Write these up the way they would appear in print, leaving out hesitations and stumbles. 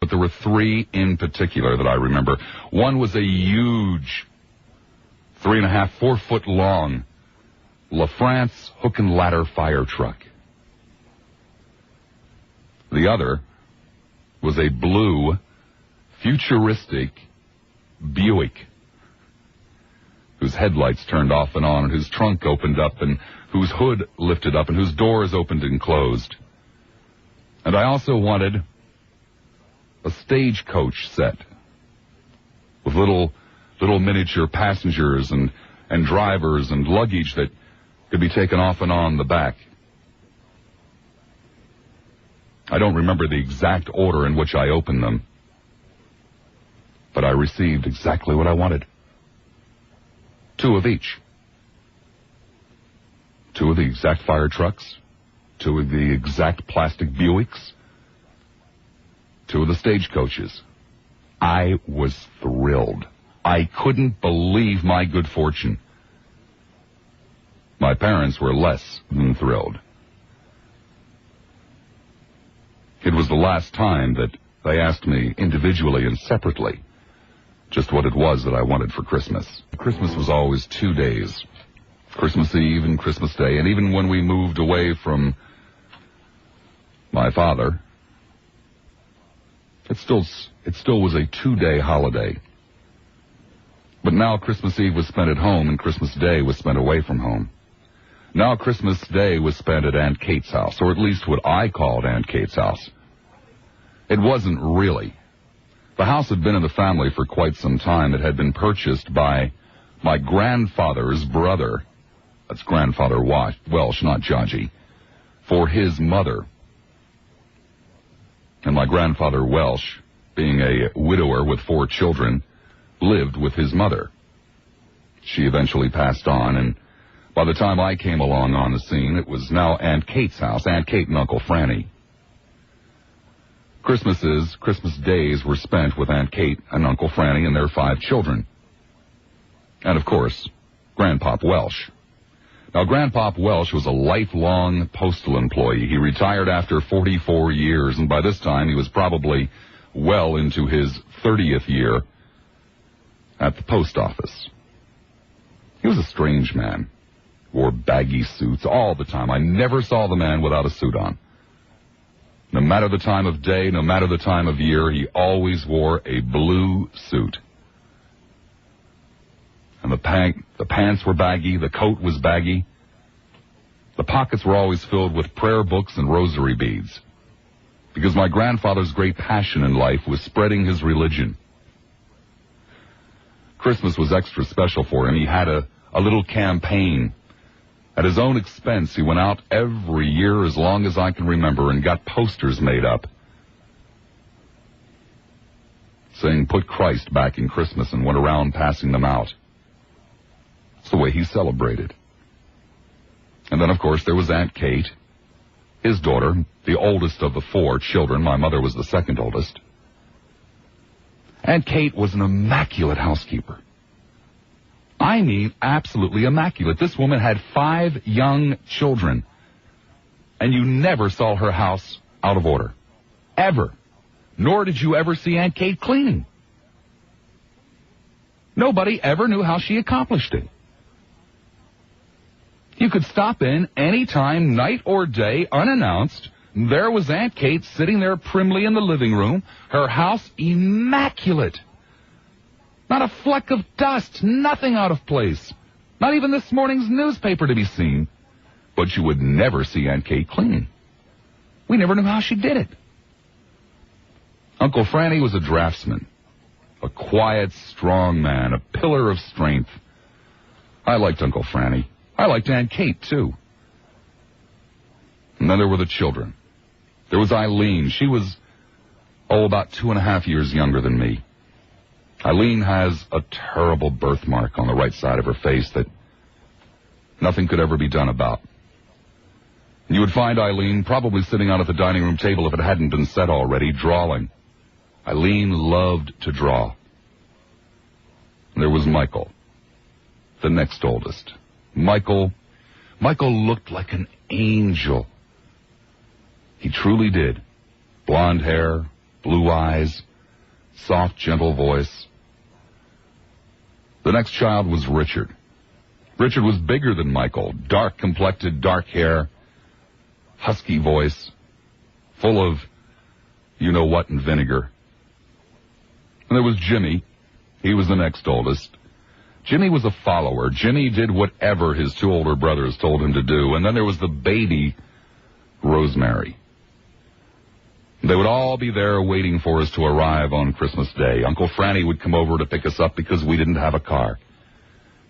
but there were three in particular that I remember. One was a huge 3.5, 4 foot long La France hook and ladder fire truck. The other was a blue, futuristic Buick, whose headlights turned off and on, and whose trunk opened up, and whose hood lifted up, and whose doors opened and closed. And I also wanted a stagecoach set with little miniature passengers and drivers and luggage that could be taken off and on the back. I don't remember the exact order in which I opened them, but I received exactly what I wanted. 2 of each. 2 of the exact fire trucks, 2 of the exact plastic Buicks, 2 of the stagecoaches. I was thrilled. I couldn't believe my good fortune. My parents were less than thrilled. It was the last time that they asked me individually and separately just what it was that I wanted for Christmas. Christmas was always 2 days, Christmas Eve and Christmas Day, and even when we moved away from my father, it still was a 2-day holiday. But now Christmas Eve was spent at home and Christmas Day was spent away from home. Now Christmas Day was spent at Aunt Kate's house, or at least what I called Aunt Kate's house. It wasn't really. The house had been in the family for quite some time. It had been purchased by my grandfather's brother. That's Grandfather Welsh, not Jaji, for his mother. And my grandfather Welsh, being a widower with 4 children, lived with his mother. She eventually passed on, and by the time I came along on the scene, it was now Aunt Kate's house, Aunt Kate and Uncle Franny. Christmas days were spent with Aunt Kate and Uncle Franny and their 5 children. And, of course, Grandpop Welsh. Now, Grandpop Welsh was a lifelong postal employee. He retired after 44 years, and by this time he was probably well into his 30th year at the post office. He was a strange man. Wore baggy suits all the time. I never saw the man without a suit on. No matter the time of day, no matter the time of year, he always wore a blue suit. And the pants were baggy, the coat was baggy. The pockets were always filled with prayer books and rosary beads, because my grandfather's great passion in life was spreading his religion. Christmas was extra special for him. He had a little campaign. At his own expense, he went out every year as long as I can remember and got posters made up saying, "Put Christ back in Christmas," and went around passing them out. It's the way he celebrated. And then, of course, there was Aunt Kate, his daughter, the oldest of the 4 children. My mother was the second oldest. Aunt Kate was an immaculate housekeeper. I mean, absolutely immaculate. This woman had 5 young children, and you never saw her house out of order. Ever. Nor did you ever see Aunt Kate cleaning. Nobody ever knew how she accomplished it. You could stop in any time, night or day, unannounced. There was Aunt Kate sitting there primly in the living room, her house immaculate. Not a fleck of dust, nothing out of place. Not even this morning's newspaper to be seen. But you would never see Aunt Kate clean. We never knew how she did it. Uncle Franny was a draftsman. A quiet, strong man, a pillar of strength. I liked Uncle Franny. I liked Aunt Kate, too. And then there were the children. There was Eileen. She was, about 2.5 years younger than me. Eileen has a terrible birthmark on the right side of her face that nothing could ever be done about. You would find Eileen probably sitting out at the dining room table, if it hadn't been said already, drawing. Eileen loved to draw. And there was Michael, the next oldest. Michael looked like an angel. He truly did. Blonde hair, blue eyes, soft, gentle voice. The next child was Richard. Richard was bigger than Michael, dark-complected, dark hair, husky voice, full of you-know-what and vinegar. And there was Jimmy. He was the next oldest. Jimmy was a follower. Jimmy did whatever his two older brothers told him to do. And then there was the baby, Rosemary. They would all be there waiting for us to arrive on Christmas Day. Uncle Franny would come over to pick us up because we didn't have a car.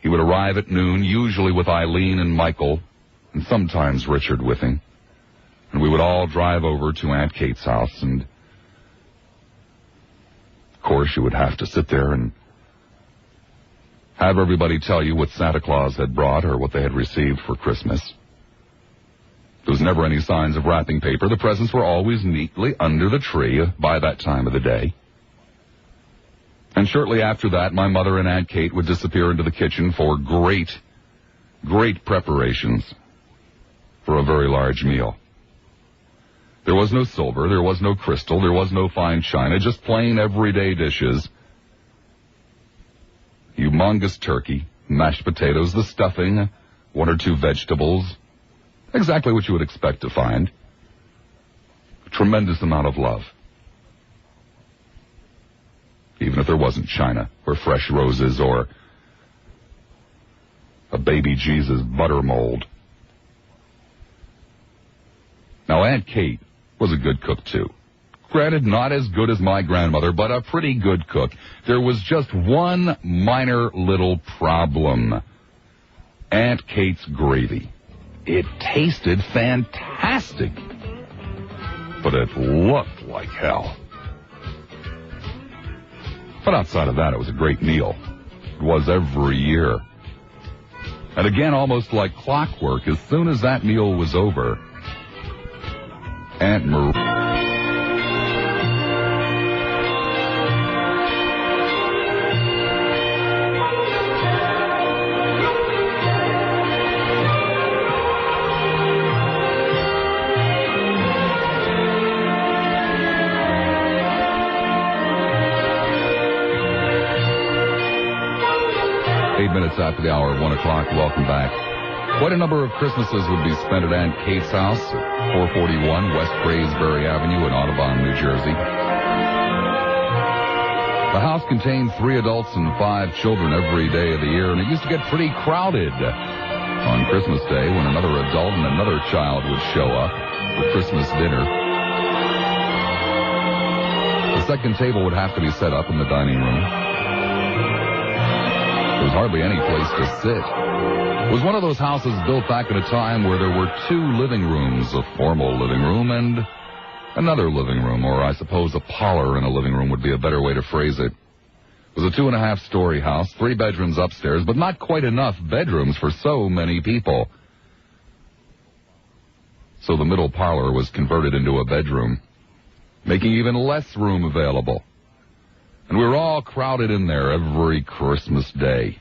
He would arrive at noon, usually with Eileen and Michael, and sometimes Richard with him. And we would all drive over to Aunt Kate's house, and of course you would have to sit there and have everybody tell you what Santa Claus had brought or what they had received for Christmas. There was never any signs of wrapping paper. The presents were always neatly under the tree by that time of the day. And shortly after that, my mother and Aunt Kate would disappear into the kitchen for great preparations for a very large meal. There was no silver, there was no crystal, there was no fine china, just plain everyday dishes. Humongous turkey, mashed potatoes, the stuffing, one or two vegetables. Exactly what you would expect to find. A tremendous amount of love. Even if there wasn't china, or fresh roses, or a baby Jesus butter mold. Now, Aunt Kate was a good cook, too. Granted, not as good as my grandmother, but a pretty good cook. There was just one minor little problem. Aunt Kate's gravy. It tasted fantastic, but it looked like hell. But outside of that, it was a great meal. It was every year. And again, almost like clockwork, as soon as that meal was over, Aunt Marie... 8 minutes after the hour of 1 o'clock. Welcome back. Quite a number of Christmases would be spent at Aunt Kate's house at 441 West Braesbury Avenue in Audubon, New Jersey. The house contained 3 adults and 5 children every day of the year, and it used to get pretty crowded on Christmas Day when another adult and another child would show up for Christmas dinner. The second table would have to be set up in the dining room. There was hardly any place to sit. It was one of those houses built back at a time where there were 2 living rooms, a formal living room and another living room, or I suppose a parlor in a living room would be a better way to phrase it. It was a 2.5-story house, 3 bedrooms upstairs, but not quite enough bedrooms for so many people. So the middle parlor was converted into a bedroom, making even less room available. And we were all crowded in there every Christmas Day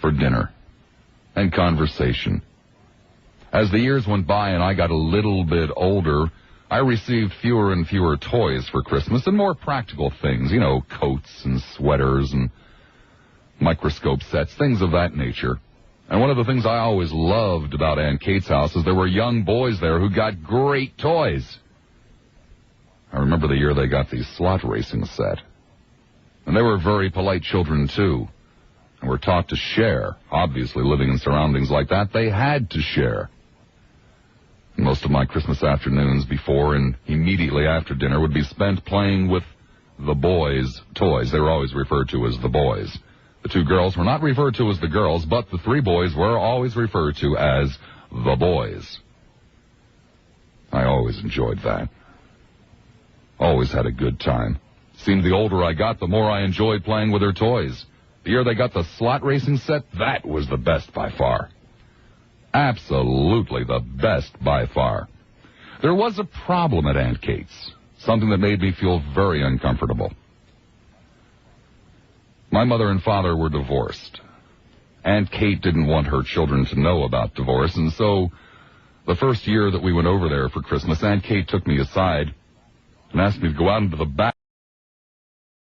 for dinner and conversation. As the years went by and I got a little bit older, I received fewer and fewer toys for Christmas and more practical things, you know, coats and sweaters and microscope sets, things of that nature. And one of the things I always loved about Aunt Kate's house is there were young boys there who got great toys. I remember the year they got the slot racing set. And they were very polite children, too, and were taught to share. Obviously, living in surroundings like that, they had to share. And most of my Christmas afternoons before and immediately after dinner would be spent playing with the boys' toys. They were always referred to as the boys. The 2 girls were not referred to as the girls, but the 3 boys were always referred to as the boys. I always enjoyed that. Always had a good time. Seemed the older I got, the more I enjoyed playing with their toys. The year they got the slot racing set, that was the best by far. Absolutely the best by far. There was a problem at Aunt Kate's, something that made me feel very uncomfortable. My mother and father were divorced. Aunt Kate didn't want her children to know about divorce, and so the first year that we went over there for Christmas, Aunt Kate took me aside. and asked me to go out into the back.